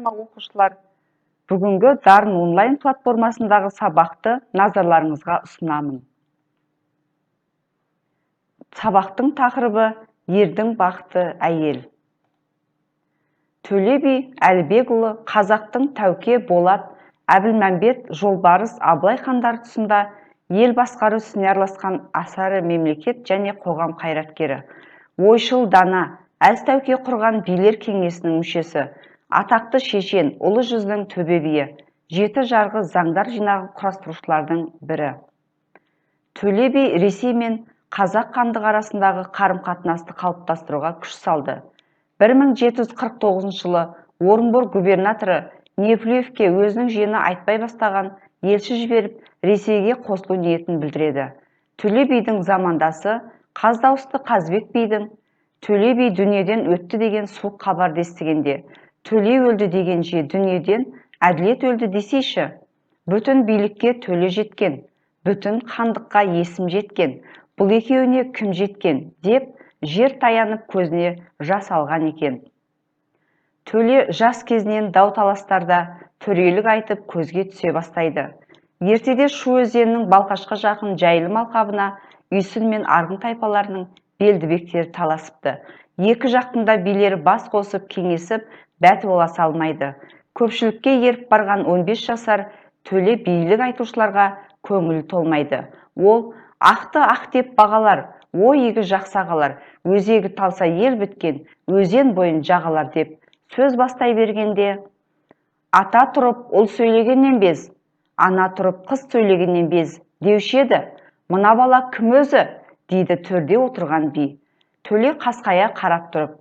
ма оқушылар? Бүгінгі Дарын онлайн платформасындағы сабақты назарларыңызға ұсынамын. Сабақтың тақырыбы ердің бақыты әйел. Төле би Әлібекұлы қазақтың Тәуке, Болат, Әбілмәмбет, Жолбарыс, Абылай хандар тұсында ел басқару ісіне араласқан асары мемлекет және қоғам қайраткері. Ойшыл дана, әз Тәуке құрған билер кеңесінің мүшесі, атақты шешен, ұлы жүздің төбе биі, жеті жарғы заңдар жинағы құрастырушылардың бірі. Төле би Ресей мен Қазақ хандығы арасындағы қарым-қатынасты қалыптастыруға күш салды. 1749 жылы Орынбор губернаторы Неплюевке өзінің жиені айтпай бастаған елші жіберіп, Ресейге қосылу ниетін білдіреді. Төле бидің замандасы Қаз дауысты Қазбек бидің Төле би дүниеден өтті деген суық хабарды естігенде, Төле өлді дегенше дүниеден әділет өлді десейші. Бүтін билікке Төле жеткен, бүтін хандыққа есім жеткен, бұл екеуіне кім жеткен деп жер таянып көзіне жас алған екен. Төле жас кезінен дау таластарда төрелік айтып көзге түсе бастайды. Ертеде Шу өзенінің Балқашқа жақын жайылым алқабына Үйсін мен Арғын тайпаларының белдібектері таласыпты. Екі жақтында билері бас қосып кеңесіп бәті бола салмайды. Көпшілікке еріп барған 15 жасар Төле билік айтушыларға көңілі толмайды. Ол ақты ақ деп бағалар, ой егі жақсы ағалар, өзегі талса ел біткен, өзен бойын жағалар деп сөз бастай бергенде, ата тұрып ұл сөйлегеннен без, ана тұрып қыз сөйлегеннен без деуші еді. Мына бала кім өзі? Дейді төрде отырған би. Төле қасқая қарап тұрып,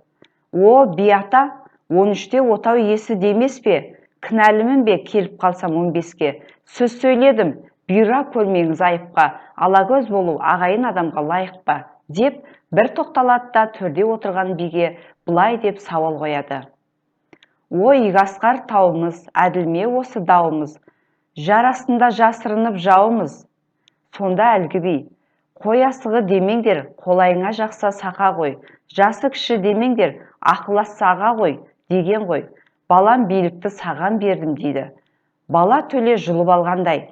о би ата, 13-те отау есі демес пе? Кінәлімін бе келіп қалсам 15-ке? Сөз сөйледім, бұйра көрмеңіз айыпқа, алакөз болу ағайын адамға лайық па? Деп бір тоқталады да төрде отырған биге бұлай деп сауал қояды. Ой, Игасқар тауымыз, әділме осы дауымыз, жар астында жасырынып жауымыз. Сонда әлгі би, қой асығы демеңдер, қолайыңа жақса сақа қой, жасы кіші демеңдер, ақыласса аға қой, деген ғой. Балам билікті саған бердім дейді. Бала Төле жұлып алғандай.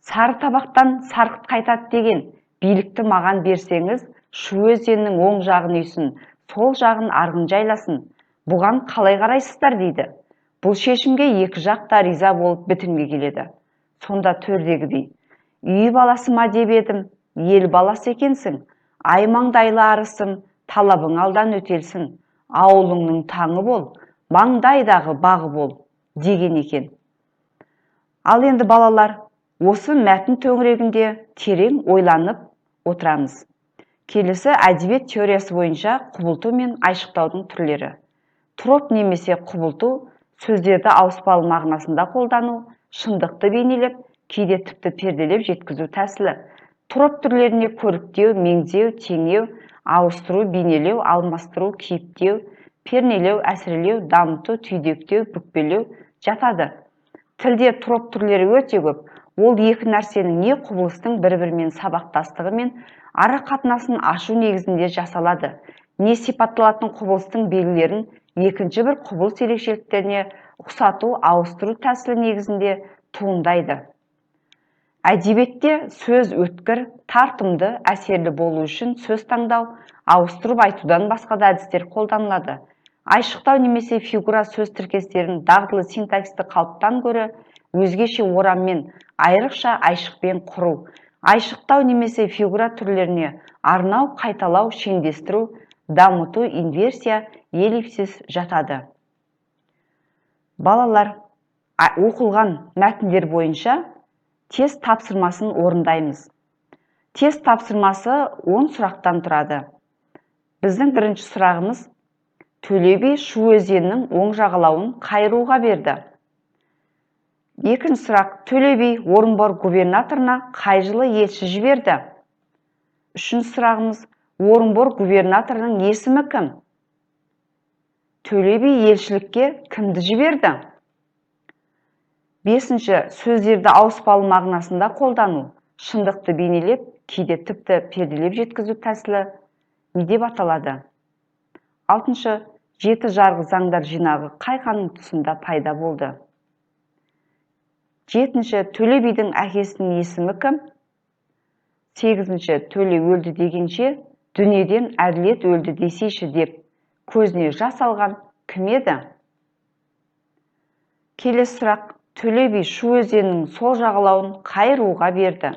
Сары табақтан сарқыт қайтады деген, билікті маған берсеңіз, Шу өзенінің оң жағын үйсін, сол жағын Арғын жайласын. Бұған қалай қарайсыздар дейді. Бұл шешімге екі жақ та риза болып бітімге келеді. Сонда төрдегі би, үй баласы ма деп едім, ел баласы екенсің, аймаңдайлы арысым, талабың алдан өтелсін, ауылыңның таңы бол, маңдайдағы бағы бол, деген екен. Ал енді балалар, осы мәтін төңірегінде терең ойланып отырамыз. Келесі әдебиет теориясы бойынша құбылту мен айшықтаудың түрлері. Троп немесе құбылту сөздерді ауыспалы мағынасында қолдану, шындықты бейнелеп, кейде тіпті перделеп жеткізу тәсілі. Троп түрлеріне көріктеу, меңзеу, теңеу, ауыстыру, бейнелеу, алмастыру, кейіптеу, пернелеу, әсірелеу, дамыту, түйдектеу, бүкпелеу жатады. Тілде троп түрлері өте көп. Ол екі нәрсенің не құбылыстың бір-бірімен сабақтастығы мен ара қатынасын ашу негізінде жасалады, не сипатталатын құбылыстың белгілерін екінші бір құбылыс ерекшеліктеріне ұқсату, ауыстыру тәсілі негізінде туындайды. Әдебиетте сөз өткір, тартымды, әсерлі болу үшін сөз таңдау, ауыстырып айтудан басқа да әдістер қолданылады. Айшықтау немесе фигура сөз тіркестерін дағдылы синтаксті қалыптан гөрі өзгеше ораммен, айрықша айшықпен құру. Айшықтау немесе фигура түрлеріне арнау, қайталау, шендестіру, дамыту, инверсия, эллипсис жатады. Балалар, оқылған мәтіндер бойынша тест тапсырмасын орындаймыз. Тест тапсырмасы 10 сұрақтан тұрады. Біздің бірінші сұрағымыз, Төле би Шу өзенінің оң жағалауын қай руға берді? Екінші сұрақ, Төле би Орынбор губернаторына қай жылы елші жіберді? Үшінші сұрағымыз, Орынбор губернаторының есімі кім? Төле би елшілікке кімді жіберді? Бесінші, сөздерді ауыспалы мағынасында қолдану, шындықты бейнелеп, кейде тіпті перделеп жеткізу тәсілі не деп аталады? Алтыншы, Жеті жарғы заңдар жинағы қай ханның тұсында пайда болды? 7. Төле бидің әкесінің есімі кім? 8. Төле өлді дегенше, дүниеден әділет өлді десейші деп көзіне жас алған кім еді? Келесі сұрақ. Төле би Шу өзенінің сол жағалауын қай руға берді?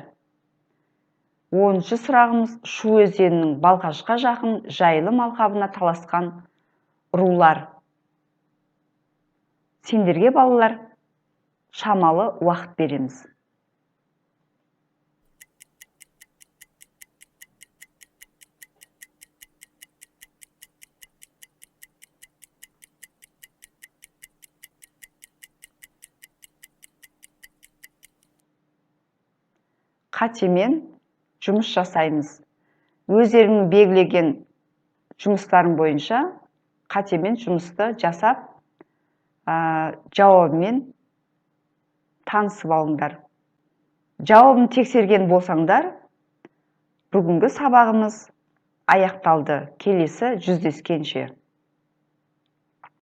10. сұрағымыз. Шу өзенінің Балқашқа жақын Жайылым алқабына таласқан рулар. Сендерге балалар шамалы уақыт береміз. Қатемен жұмыс жасаймыз. Өздерінің белгілеген жұмыстарың бойынша қатемен жұмысты жасап, жауабымен танысып алыңдар. Жауабын тексерген болсаңдар, бүгінгі сабағымыз аяқталды. Келесі жүздескенше.